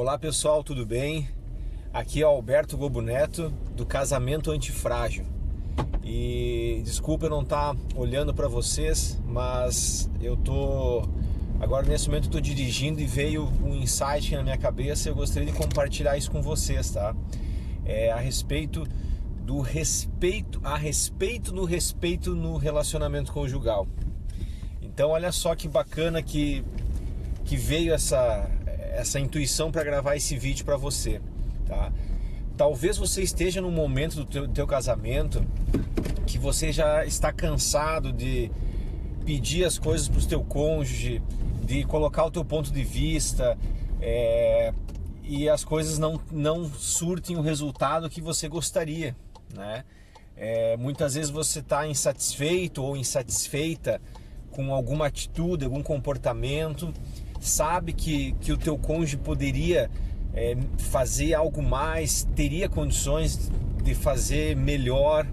Olá pessoal, tudo bem? Aqui é o Alberto Gobo Neto do Casamento Antifrágil. E desculpa eu não estar olhando para vocês, mas eu tô agora nesse momento eu tô dirigindo e veio um insight na minha cabeça. Eu gostaria de compartilhar isso com vocês, tá? A respeito do respeito no relacionamento conjugal. Então olha só que bacana que veio essa intuição para gravar esse vídeo para você, tá? Talvez você esteja num momento do teu casamento que você já está cansado de pedir as coisas para o teu cônjuge, de colocar o teu ponto de vista, e as coisas não surtem o resultado que você gostaria, né? Muitas vezes você está insatisfeito ou insatisfeita com alguma atitude, algum comportamento, sabe que o teu cônjuge poderia fazer algo mais, teria condições de fazer melhor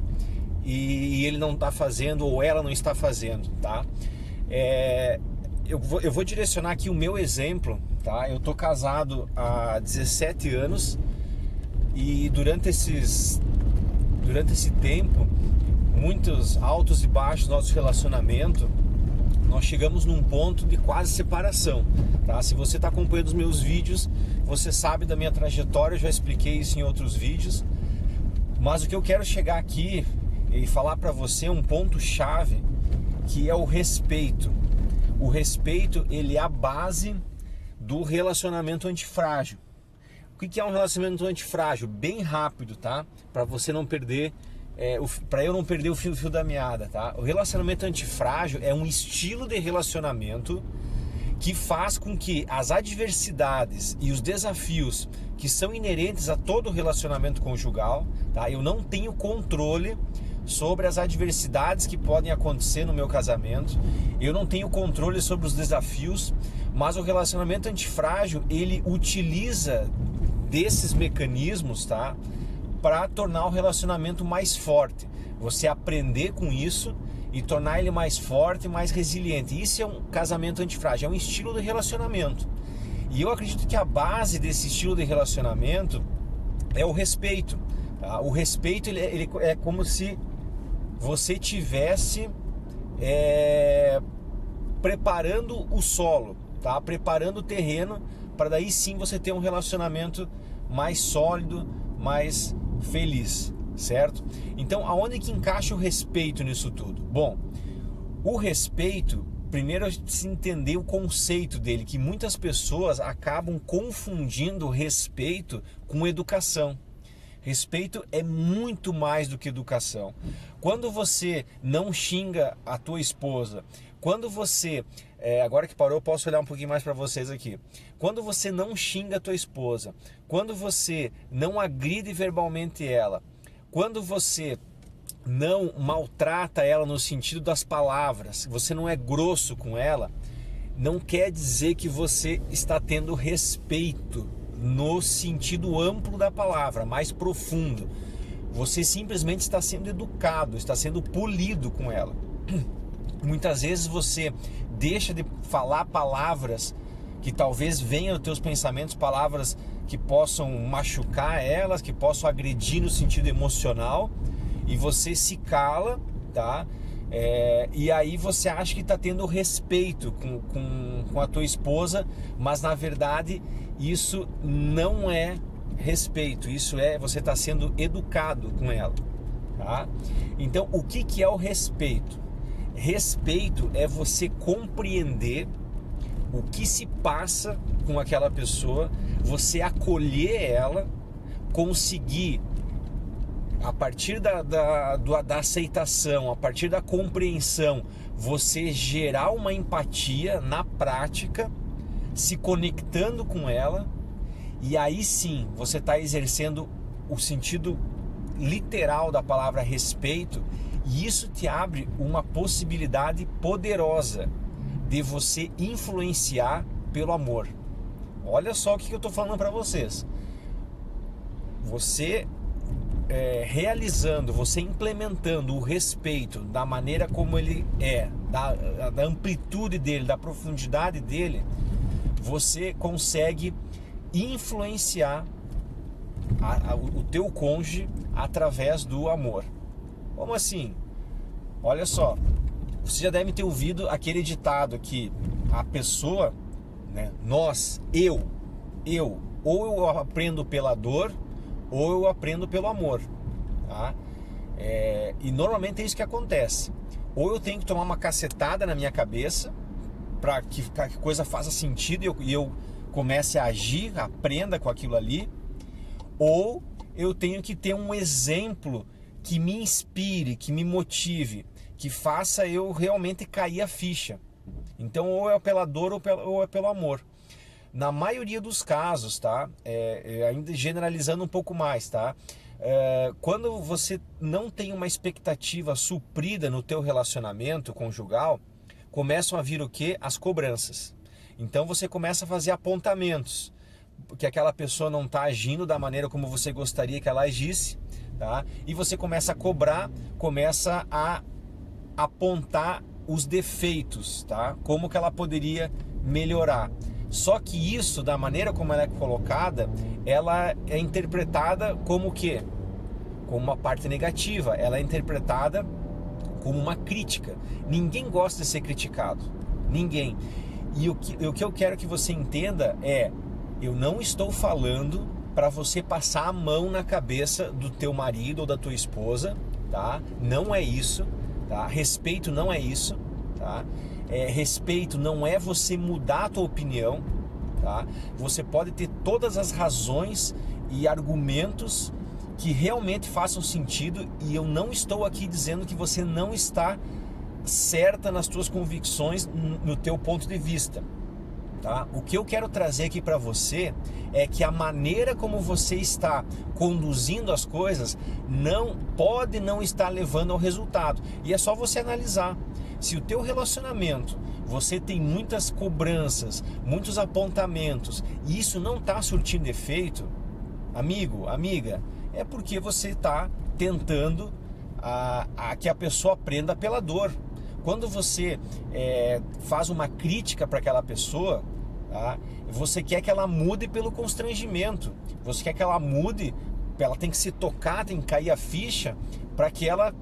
e ele não está fazendo ou ela não está fazendo, tá? Eu vou direcionar aqui o meu exemplo, tá? Eu tô casado há 17 anos e durante esse tempo, muitos altos e baixos do nosso relacionamento, nós chegamos num ponto de quase separação, tá? Se você está acompanhando os meus vídeos, você sabe da minha trajetória, eu já expliquei isso em outros vídeos, mas o que eu quero chegar aqui e falar para você é um ponto chave, que é o respeito. O respeito, ele é a base do relacionamento antifrágil. O que é um relacionamento antifrágil? Bem rápido, tá? Para você não perder, para eu não perder o fio da meada, tá? O relacionamento antifrágil é um estilo de relacionamento que faz com que as adversidades e os desafios que são inerentes a todo relacionamento conjugal, tá? Eu não tenho controle sobre as adversidades que podem acontecer no meu casamento, eu não tenho controle sobre os desafios, mas o relacionamento antifrágil, ele utiliza desses mecanismos, tá? Para tornar o relacionamento mais forte, você aprender com isso e tornar ele mais forte, mais resiliente. Isso é um casamento antifrágil, é um estilo de relacionamento. E eu acredito que a base desse estilo de relacionamento é o respeito, tá? O respeito ele é como se você tivesse preparando o solo, tá? Preparando o terreno para daí sim você ter um relacionamento mais sólido, mais feliz, certo? Então, aonde que encaixa o respeito nisso tudo? Bom, o respeito, primeiro a gente precisa entender o conceito dele, que muitas pessoas acabam confundindo respeito com educação. Respeito é muito mais do que educação. Quando você não xinga a tua esposa, quando você, agora que parou, eu posso olhar um pouquinho mais para vocês aqui. Quando você não xinga a tua esposa, quando você não agride verbalmente ela, quando você não maltrata ela no sentido das palavras, você não é grosso com ela, não quer dizer que você está tendo respeito no sentido amplo da palavra, mais profundo. Você simplesmente está sendo educado, está sendo polido com ela. Muitas vezes você deixa de falar palavras que talvez venham dos teus pensamentos, palavras que possam machucar elas, que possam agredir no sentido emocional, e você se cala, tá? E aí você acha que está tendo respeito com a tua esposa, mas na verdade isso não é respeito, isso você está sendo educado com ela, tá? Então o que é o respeito? Respeito é você compreender o que se passa com aquela pessoa, você acolher ela, conseguir a partir da aceitação, a partir da compreensão, você gerar uma empatia na prática, se conectando com ela, e aí sim você está exercendo o sentido literal da palavra respeito, e isso te abre uma possibilidade poderosa de você influenciar pelo amor. Olha só o que eu estou falando para vocês. Você realizando, você implementando o respeito da maneira como ele é, da amplitude dele, da profundidade dele, você consegue influenciar o teu cônjuge através do amor. Como assim? Olha só, você já deve ter ouvido aquele ditado que a pessoa, né, ou eu aprendo pela dor, ou eu aprendo pelo amor, tá? E normalmente é isso que acontece. Ou eu tenho que tomar uma cacetada na minha cabeça para que a coisa faça sentido e eu comece a agir, aprenda com aquilo ali, ou eu tenho que ter um exemplo que me inspire, que me motive, que faça eu realmente cair a ficha. Então, ou é pela dor ou é pelo amor. Na maioria dos casos, tá? Ainda generalizando um pouco mais, tá? Quando você não tem uma expectativa suprida no teu relacionamento conjugal, começam a vir o quê? As cobranças. Então você começa a fazer apontamentos, porque aquela pessoa não está agindo da maneira como você gostaria que ela agisse, tá? E você começa a cobrar, começa a apontar os defeitos, tá? Como que ela poderia melhorar. Só que isso, da maneira como ela é colocada, ela é interpretada como o quê? Como uma parte negativa. Ela é interpretada como uma crítica. Ninguém gosta de ser criticado. Ninguém. E o que eu quero que você entenda é: eu não estou falando para você passar a mão na cabeça do teu marido ou da tua esposa, tá? Não é isso, tá? Respeito não é isso, tá? Respeito não é você mudar a tua opinião, tá? Você pode ter todas as razões e argumentos que realmente façam sentido, e eu não estou aqui dizendo que você não está certa nas tuas convicções, no teu ponto de vista, tá? O que eu quero trazer aqui para você é que a maneira como você está conduzindo as coisas pode não estar levando ao resultado. E é só você analisar. Se o teu relacionamento, você tem muitas cobranças, muitos apontamentos, e isso não está surtindo efeito, amigo, amiga, é porque você está tentando que a pessoa aprenda pela dor. Quando você faz uma crítica para aquela pessoa, tá? Você quer que ela mude pelo constrangimento, você quer que ela mude, ela tem que se tocar, tem que cair a ficha para que ela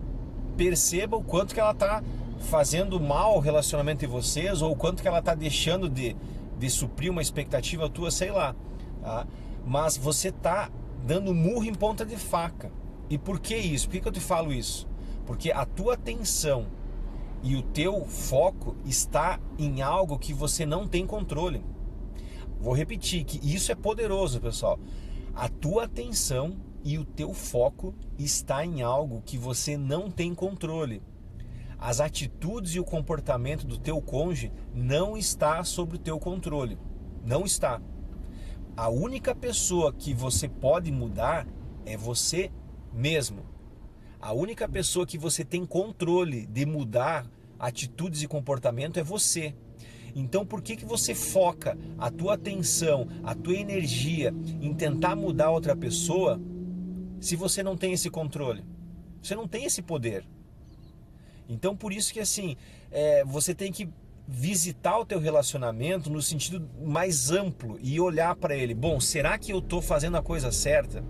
perceba o quanto que ela está fazendo mal ao relacionamento de vocês, ou o quanto que ela está deixando de suprir uma expectativa tua, sei lá, tá? Mas você está dando murro em ponta de faca. E por que isso? Por que eu te falo isso? Porque a tua atenção e o teu foco está em algo que você não tem controle. Vou repetir que isso é poderoso, pessoal. A tua atenção e o teu foco está em algo que você não tem controle. As atitudes e o comportamento do teu cônjuge não está sob o teu controle. Não está. A única pessoa que você pode mudar é você mesmo. A única pessoa que você tem controle de mudar atitudes e comportamento é você. Então por que você foca a tua atenção, a tua energia em tentar mudar outra pessoa se você não tem esse controle? Você não tem esse poder. Então por isso que assim, você tem que visitar o teu relacionamento no sentido mais amplo e olhar para ele. Bom, será que eu estou fazendo a coisa certa?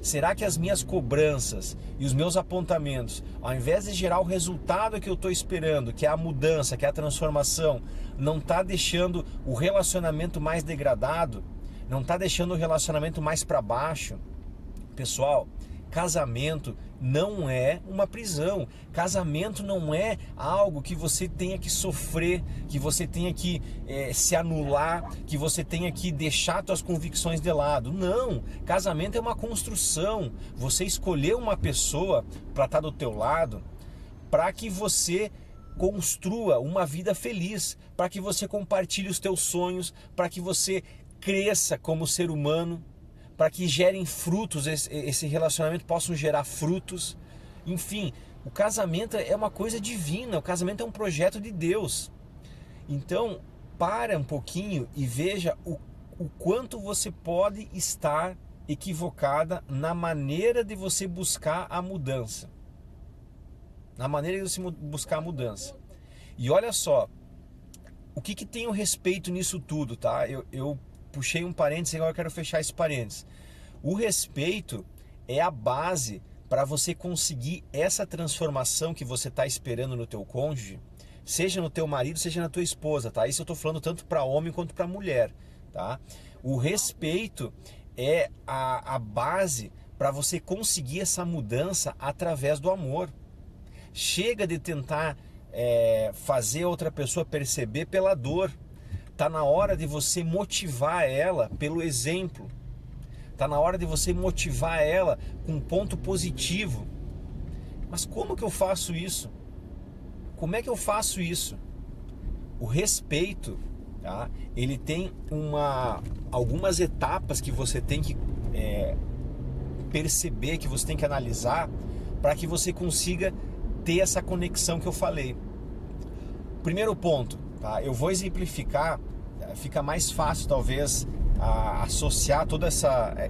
Será que as minhas cobranças e os meus apontamentos, ao invés de gerar o resultado que eu estou esperando, que é a mudança, que é a transformação, não está deixando o relacionamento mais degradado? Não está deixando o relacionamento mais para baixo? Pessoal, casamento não é uma prisão. Casamento não é algo que você tenha que sofrer, que você tenha que se anular, que você tenha que deixar suas convicções de lado. Não, casamento é uma construção. Você escolheu uma pessoa para estar do teu lado, para que você construa uma vida feliz, para que você compartilhe os teus sonhos, para que você cresça como ser humano, para que gerem frutos, esse relacionamento possa gerar frutos. Enfim, o casamento é uma coisa divina, o casamento é um projeto de Deus. Então, para um pouquinho e veja o quanto você pode estar equivocada na maneira de você buscar a mudança. Na maneira de você buscar a mudança. E olha só, o que tem o respeito nisso tudo, tá? puxei um parênteses e agora eu quero fechar esse parênteses. O respeito é a base para você conseguir essa transformação que você está esperando no teu cônjuge, seja no teu marido, seja na tua esposa, tá? Isso eu estou falando tanto para homem quanto para mulher, tá? O respeito é a base para você conseguir essa mudança através do amor. Chega de tentar fazer outra pessoa perceber pela dor. Tá na hora de você motivar ela pelo exemplo. Tá na hora de você motivar ela com um ponto positivo. Mas como que eu faço isso? Como é que eu faço isso? O respeito, tá? Ele tem algumas etapas que você tem que perceber, que você tem que analisar, para que você consiga ter essa conexão que eu falei. Primeiro ponto, tá? Eu vou exemplificar, fica mais fácil talvez associar todo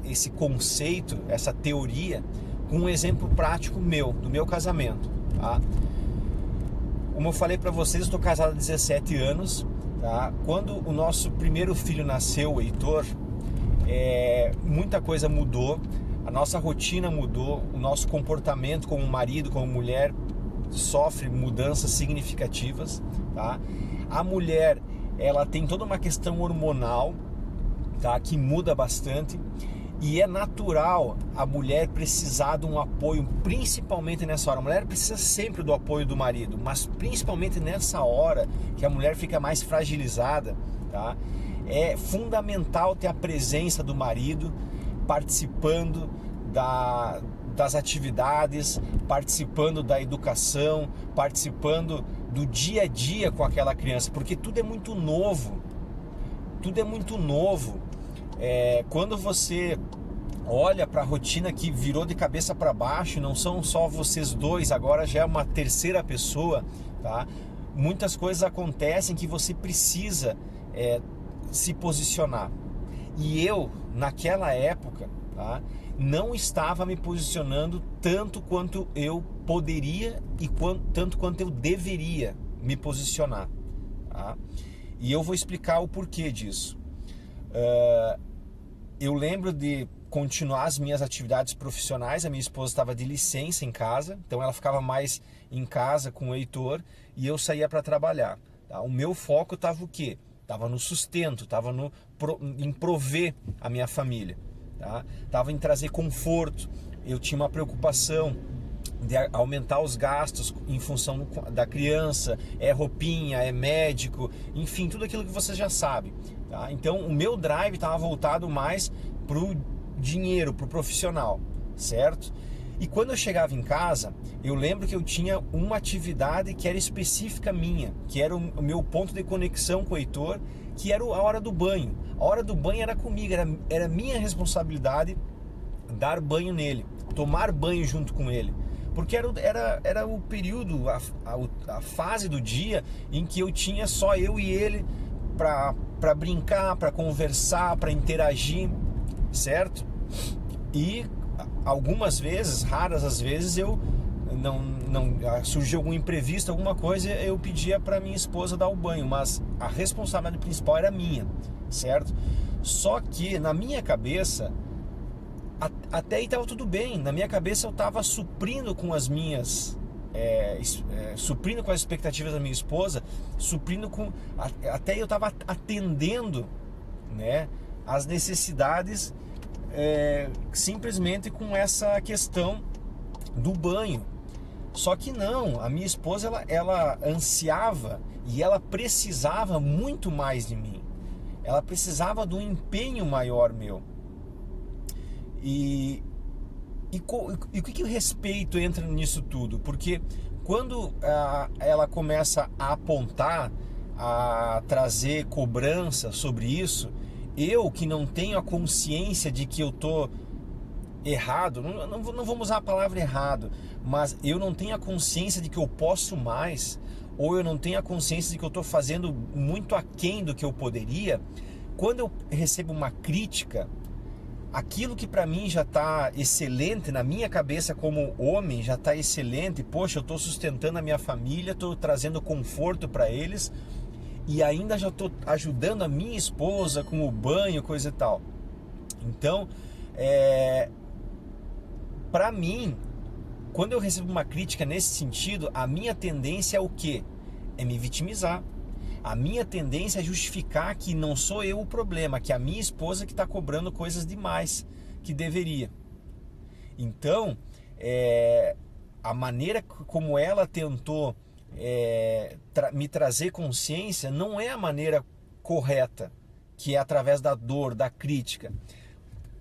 esse conceito, essa teoria, com um exemplo prático do meu casamento, tá? Como eu falei para vocês, eu estou casado há 17 anos, tá? Quando o nosso primeiro filho nasceu, o Heitor, muita coisa mudou, a nossa rotina mudou, o nosso comportamento como marido, como mulher, sofre mudanças significativas, tá? A mulher, ela tem toda uma questão hormonal, tá? Que muda bastante, e é natural a mulher precisar de um apoio, principalmente nessa hora. A mulher precisa sempre do apoio do marido, mas principalmente nessa hora que a mulher fica mais fragilizada, tá? É fundamental ter a presença do marido participando das atividades, participando da educação, participando do dia a dia com aquela criança, porque tudo é muito novo. Tudo é muito novo. Quando você olha para a rotina que virou de cabeça para baixo, não são só vocês dois, agora já é uma terceira pessoa, tá? Muitas coisas acontecem que você precisa se posicionar. E eu, naquela época, tá, não estava me posicionando tanto quanto eu poderia e tanto quanto eu deveria me posicionar, tá? E eu vou explicar o porquê disso. Eu lembro de continuar as minhas atividades profissionais. A minha esposa estava de licença em casa, então ela ficava mais em casa com o Heitor e eu saía para trabalhar, tá? O meu foco estava o quê? Estava no sustento, estava em prover a minha família, tá? Estava em trazer conforto. Eu tinha uma preocupação de aumentar os gastos em função da criança, roupinha, médico, enfim, tudo aquilo que você já sabe, tá? Então o meu drive estava voltado mais pro dinheiro, pro profissional, certo? E quando eu chegava em casa, eu lembro que eu tinha uma atividade que era específica minha, que era o meu ponto de conexão com o Heitor, que era a hora do banho. A hora do banho era comigo, era minha responsabilidade dar banho nele, tomar banho junto com ele. Porque era o período, a fase do dia em que eu tinha só eu e ele para brincar, para conversar, para interagir, certo? E algumas vezes, raras as vezes, eu surgiu algum imprevisto, alguma coisa, eu pedia para minha esposa dar o banho, mas a responsabilidade principal era minha, certo? Só que na minha cabeça, até aí estava tudo bem. Na minha cabeça eu estava suprindo com as minhas suprindo com as expectativas da minha esposa, até eu estava atendendo, né, as necessidades, simplesmente com essa questão do banho. Só que não, a minha esposa ela ansiava e ela precisava muito mais de mim. Ela precisava de um empenho maior meu. E o que o respeito entra nisso tudo? Porque quando ela começa a apontar, a trazer cobrança sobre isso, eu que não tenho a consciência de que eu tô errado, não vamos usar a palavra errado, mas eu não tenho a consciência de que eu posso mais, ou eu não tenho a consciência de que eu estou fazendo muito aquém do que eu poderia. Quando eu recebo uma crítica, aquilo que para mim já está excelente, na minha cabeça como homem já está excelente, poxa, eu estou sustentando a minha família, estou trazendo conforto para eles, e ainda já estou ajudando a minha esposa com o banho, coisa e tal. Então, para mim, quando eu recebo uma crítica nesse sentido, a minha tendência é o quê? É me vitimizar. A minha tendência é justificar que não sou eu o problema, que é a minha esposa que está cobrando coisas demais que deveria. Então, a maneira como ela tentou me trazer consciência não é a maneira correta, que é através da dor, da crítica.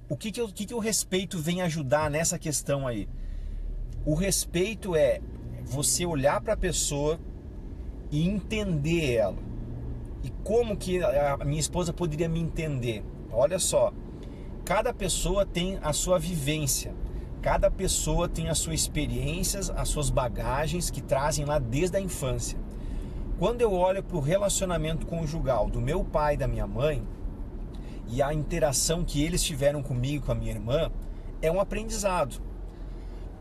O que o respeito vem ajudar nessa questão aí? O respeito é você olhar para a pessoa e entender ela. E como que a minha esposa poderia me entender? Olha só, cada pessoa tem a sua vivência, cada pessoa tem as suas experiências, as suas bagagens que trazem lá desde a infância. Quando eu olho para o relacionamento conjugal do meu pai e da minha mãe, e a interação que eles tiveram comigo, com a minha irmã, é um aprendizado.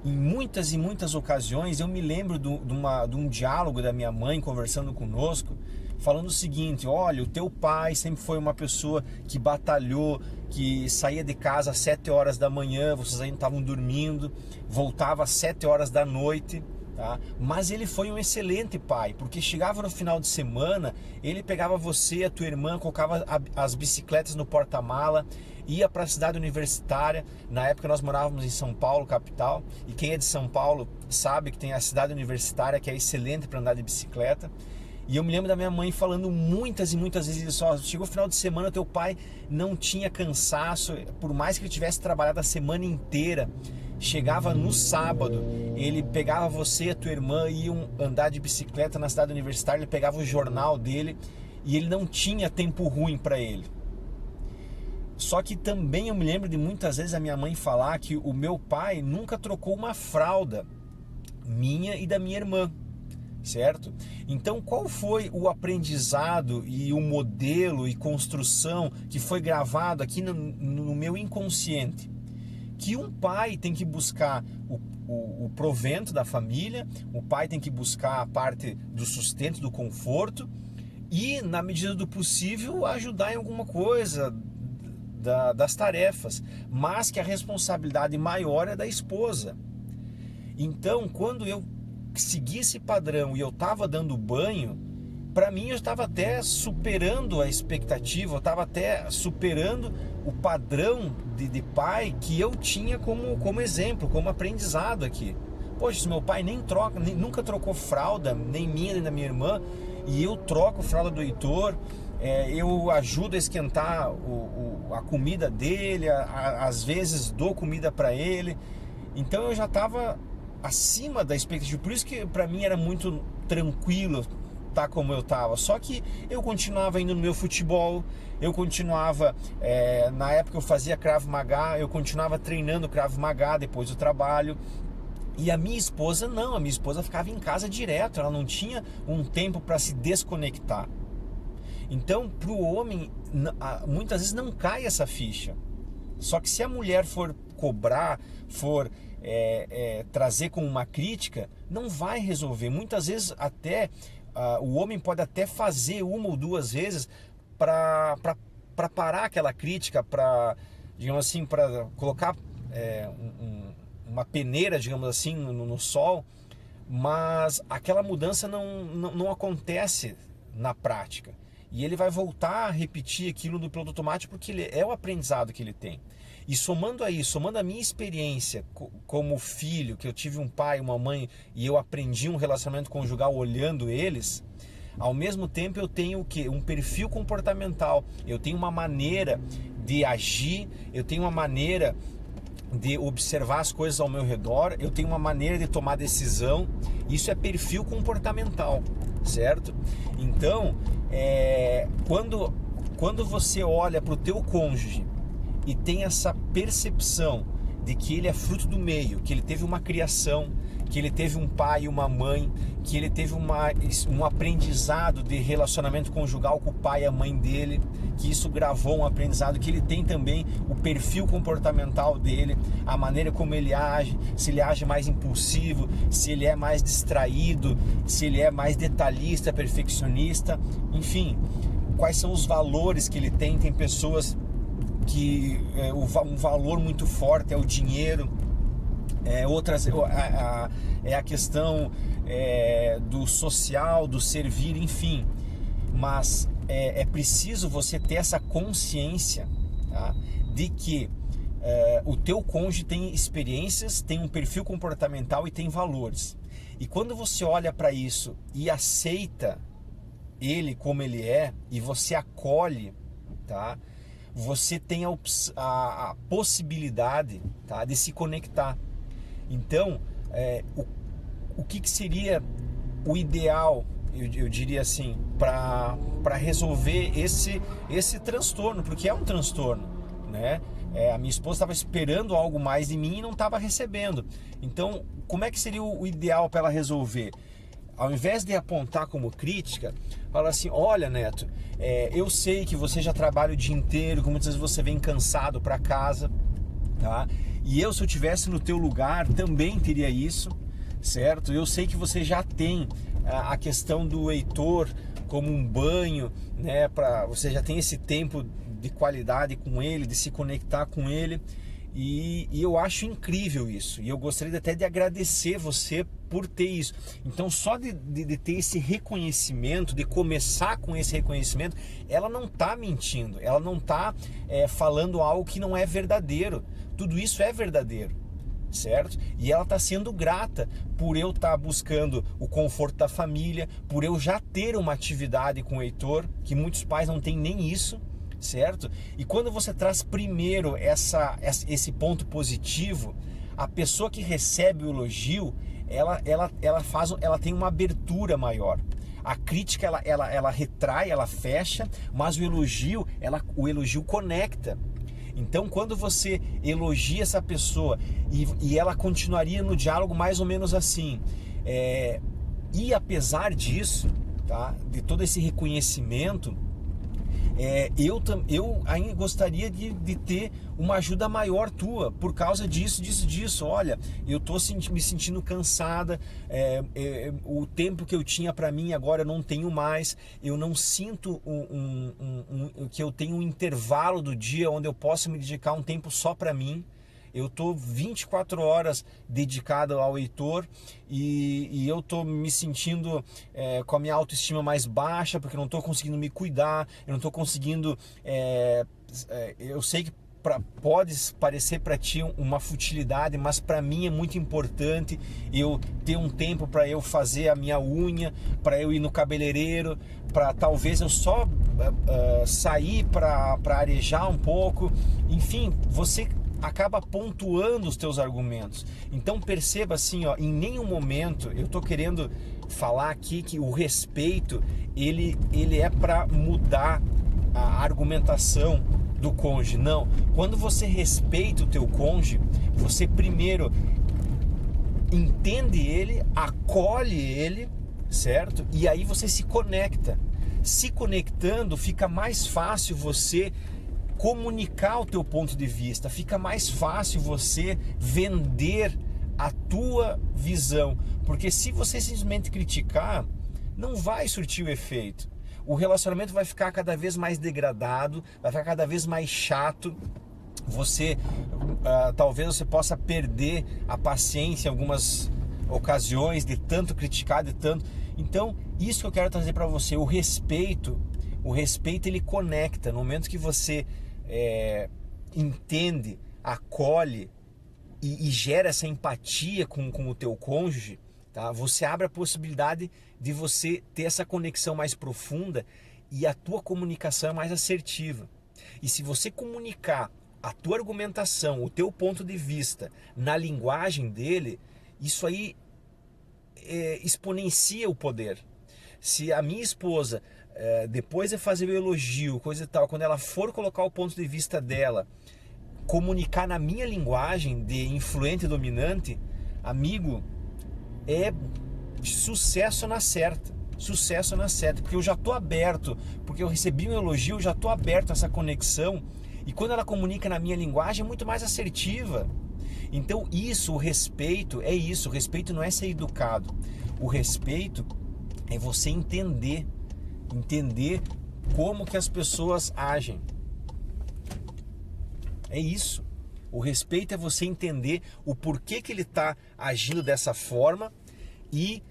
Em muitas e muitas ocasiões eu me lembro de um diálogo da minha mãe conversando conosco, falando o seguinte: olha, o teu pai sempre foi uma pessoa que batalhou, que saía de casa às 7 horas da manhã, vocês ainda estavam dormindo, voltava às 7 horas da noite, tá? Mas ele foi um excelente pai, porque chegava no final de semana, ele pegava você, a tua irmã, colocava as bicicletas no porta-mala, ia para a cidade universitária. Na época nós morávamos em São Paulo, capital, e quem é de São Paulo sabe que tem a cidade universitária, que é excelente para andar de bicicleta. E eu me lembro da minha mãe falando muitas e muitas vezes só: chegou o final de semana, teu pai não tinha cansaço, por mais que ele tivesse trabalhado a semana inteira, chegava no sábado, ele pegava você e a tua irmã, iam andar de bicicleta na cidade universitária, ele pegava o jornal dele e ele não tinha tempo ruim para ele. Só que também eu me lembro de muitas vezes a minha mãe falar que o meu pai nunca trocou uma fralda minha e da minha irmã, certo? Então qual foi o aprendizado e o modelo e construção que foi gravado aqui no meu inconsciente? Que um pai tem que buscar o provento da família, o pai tem que buscar a parte do sustento, do conforto e, na medida do possível, ajudar em alguma coisa das tarefas, mas que a responsabilidade maior é da esposa. Então, quando eu segui esse padrão e eu estava dando banho, para mim eu estava até superando a expectativa, eu estava até superando o padrão de pai que eu tinha como exemplo, como aprendizado aqui. Poxa, se meu pai nunca trocou fralda, nem minha nem da minha irmã, e eu troco fralda do Heitor, eu ajudo a esquentar a comida dele, às vezes dou comida para ele. Então eu já estava acima da expectativa, por isso que para mim era muito tranquilo tá como eu estava. Só que eu continuava indo no meu futebol, eu continuava, na época eu fazia Krav Maga, eu continuava treinando Krav Maga depois do trabalho. E a minha esposa não, a minha esposa ficava em casa direto, ela não tinha um tempo para se desconectar. Então, para o homem, muitas vezes não cai essa ficha. Só que se a mulher for cobrar, for trazer como uma crítica, não vai resolver. Muitas vezes até o homem pode até fazer uma ou duas vezes para parar aquela crítica, para, digamos assim, para colocar uma peneira, digamos assim, no sol, mas aquela mudança não acontece na prática. E ele vai voltar a repetir aquilo no piloto automático porque é o aprendizado que ele tem. E somando a isso, somando a minha experiência como filho, que eu tive um pai e uma mãe e eu aprendi um relacionamento conjugal olhando eles, ao mesmo tempo eu tenho o quê? Um perfil comportamental, eu tenho uma maneira de agir, eu tenho uma maneira de observar as coisas ao meu redor, eu tenho uma maneira de tomar decisão. Isso é perfil comportamental, certo? Então, quando você olha para o teu cônjuge e tem essa percepção de que ele é fruto do meio, que ele teve uma criação, que ele teve um pai e uma mãe, que ele teve um aprendizado de relacionamento conjugal com o pai e a mãe dele, que isso gravou um aprendizado, que ele tem também o perfil comportamental dele, a maneira como ele age, se ele age mais impulsivo, se ele é mais distraído, se ele é mais detalhista, perfeccionista, enfim, quais são os valores que ele tem. Tem pessoas que um valor muito forte é o dinheiro, outras é a questão do social, do servir, enfim. Mas é preciso você ter essa consciência, tá, de que o teu cônjuge tem experiências, tem um perfil comportamental e tem valores. E quando você olha para isso e aceita ele como ele é, e você acolhe, tá, você tem a possibilidade, tá, de se conectar. Então, o que seria o ideal, eu diria assim, para resolver esse transtorno, porque é um transtorno, né? A minha esposa estava esperando algo mais de mim e não estava recebendo. Então, como é que seria o ideal para ela resolver? Ao invés de apontar como crítica, fala assim: olha, Neto, eu sei que você já trabalha o dia inteiro, que muitas vezes você vem cansado para casa, tá? E eu, se eu estivesse no teu lugar, também teria isso, certo? Eu sei que você já tem a questão do Heitor como um banho, né? Você já tem esse tempo de qualidade com ele, de se conectar com ele. E eu acho incrível isso, e eu gostaria até de agradecer você por ter isso. Então, só de ter esse reconhecimento, de começar com esse reconhecimento, ela não está mentindo, ela não está falando algo que não é verdadeiro. Tudo isso é verdadeiro, certo? E ela está sendo grata por eu estar buscando o conforto da família, por eu já ter uma atividade com o Heitor, que muitos pais não têm nem isso, certo? E quando você traz primeiro esse ponto positivo, a pessoa que recebe o elogio, ela tem uma abertura maior. A crítica ela retrai, ela fecha, mas o elogio conecta. Então, quando você elogia essa pessoa e ela continuaria no diálogo mais ou menos assim, e apesar disso, tá, de todo esse reconhecimento, eu ainda gostaria de ter uma ajuda maior tua, por causa disso. Olha, eu tô me sentindo cansada, o tempo que eu tinha para mim agora eu não tenho mais, eu não sinto que eu tenho um intervalo do dia onde eu posso me dedicar um tempo só para mim. Eu tô 24 horas dedicado ao Heitor e eu tô me sentindo com a minha autoestima mais baixa, porque eu não tô conseguindo me cuidar, eu não tô conseguindo... eu sei que pode parecer para ti uma futilidade, mas para mim é muito importante eu ter um tempo para eu fazer a minha unha, para eu ir no cabeleireiro, para talvez eu só sair para arejar um pouco. Enfim, você acaba pontuando os teus argumentos. Então perceba assim, ó, em nenhum momento eu tô querendo falar aqui que o respeito ele é para mudar a argumentação do cônjuge. Não, quando você respeita o teu cônjuge, você primeiro entende ele, acolhe ele, certo? E aí você se conecta. Se conectando, fica mais fácil você comunicar o teu ponto de vista, fica mais fácil você vender a tua visão, porque se você simplesmente criticar, não vai surtir o efeito. O relacionamento vai ficar cada vez mais degradado, vai ficar cada vez mais chato. Talvez você possa perder a paciência em algumas ocasiões de tanto criticar, de tanto. Então, isso que eu quero trazer para você, o respeito ele conecta. No momento que você entende, acolhe e gera essa empatia com o teu cônjuge, tá? Você abre a possibilidade de você ter essa conexão mais profunda e a tua comunicação é mais assertiva. E se você comunicar a tua argumentação, o teu ponto de vista na linguagem dele, isso aí exponencia o poder. Se a minha esposa, depois de fazer o elogio, coisa e tal, quando ela for colocar o ponto de vista dela, comunicar na minha linguagem de influente e dominante, amigo, é sucesso na certa. Sucesso na certa, porque eu já estou aberto, porque eu recebi um elogio, eu já estou aberto a essa conexão, e quando ela comunica na minha linguagem é muito mais assertiva. Então isso, o respeito é isso, o respeito não é ser educado, o respeito é você entender como que as pessoas agem. É isso. O respeito é você entender o porquê que ele está agindo dessa forma e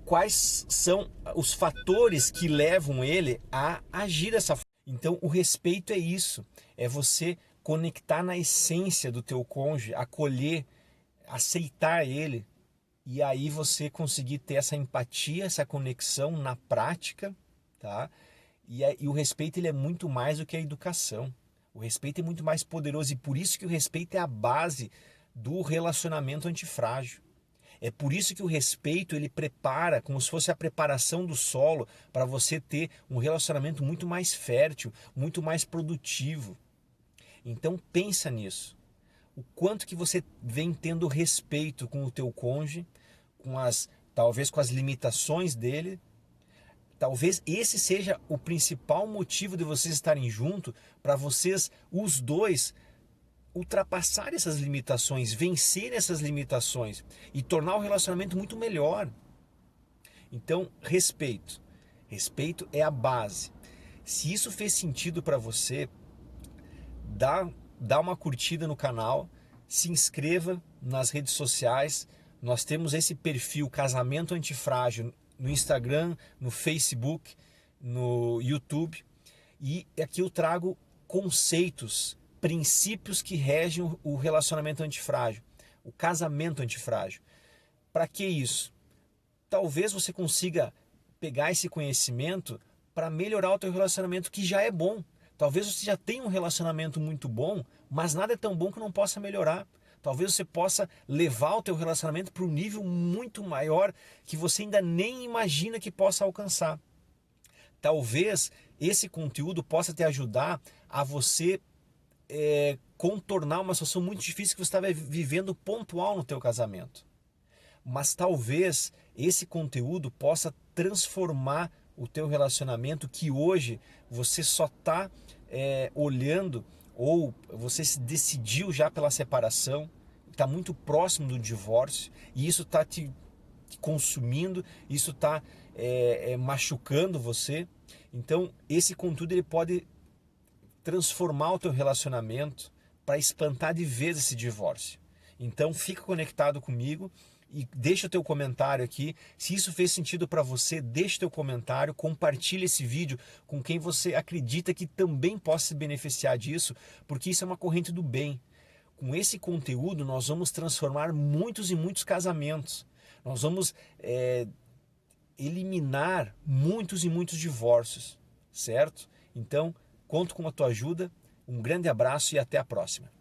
quais são os fatores que levam ele a agir dessa forma. Então, o respeito é isso, é você conectar na essência do teu cônjuge, acolher, aceitar ele, e aí você conseguir ter essa empatia, essa conexão na prática, tá? E o respeito ele é muito mais do que a educação. O respeito é muito mais poderoso, e por isso que o respeito é a base do relacionamento antifrágil. É por isso que o respeito ele prepara, como se fosse a preparação do solo para você ter um relacionamento muito mais fértil, muito mais produtivo. Então pensa nisso. O quanto que você vem tendo respeito com o teu cônjuge, talvez com as limitações dele. Talvez esse seja o principal motivo de vocês estarem juntos, para vocês, os dois, ultrapassar essas limitações, vencer essas limitações e tornar o relacionamento muito melhor. Então, respeito. Respeito é a base. Se isso fez sentido para você, dá uma curtida no canal, se inscreva nas redes sociais. Nós temos esse perfil Casamento Antifrágil no Instagram, no Facebook, no YouTube. E aqui eu trago conceitos, princípios que regem o relacionamento antifrágil, o casamento antifrágil. Para que isso? Talvez você consiga pegar esse conhecimento para melhorar o teu relacionamento, que já é bom. Talvez você já tenha um relacionamento muito bom, mas nada é tão bom que não possa melhorar. Talvez você possa levar o teu relacionamento para um nível muito maior que você ainda nem imagina que possa alcançar. Talvez esse conteúdo possa te ajudar a você contornar uma situação muito difícil que você estava vivendo pontual no teu casamento. Mas talvez esse conteúdo possa transformar o teu relacionamento, que hoje você só está olhando, ou você se decidiu já pela separação, está muito próximo do divórcio, e isso está te consumindo, isso está machucando você. Então esse conteúdo ele pode transformar o teu relacionamento para espantar de vez esse divórcio. Então fica conectado comigo e deixa o teu comentário aqui. Se isso fez sentido para você, deixa o teu comentário, compartilha esse vídeo com quem você acredita que também possa se beneficiar disso, porque isso é uma corrente do bem. Com esse conteúdo nós vamos transformar muitos e muitos casamentos. Nós vamos eliminar muitos e muitos divórcios, certo? Então, conto com a tua ajuda, um grande abraço e até a próxima.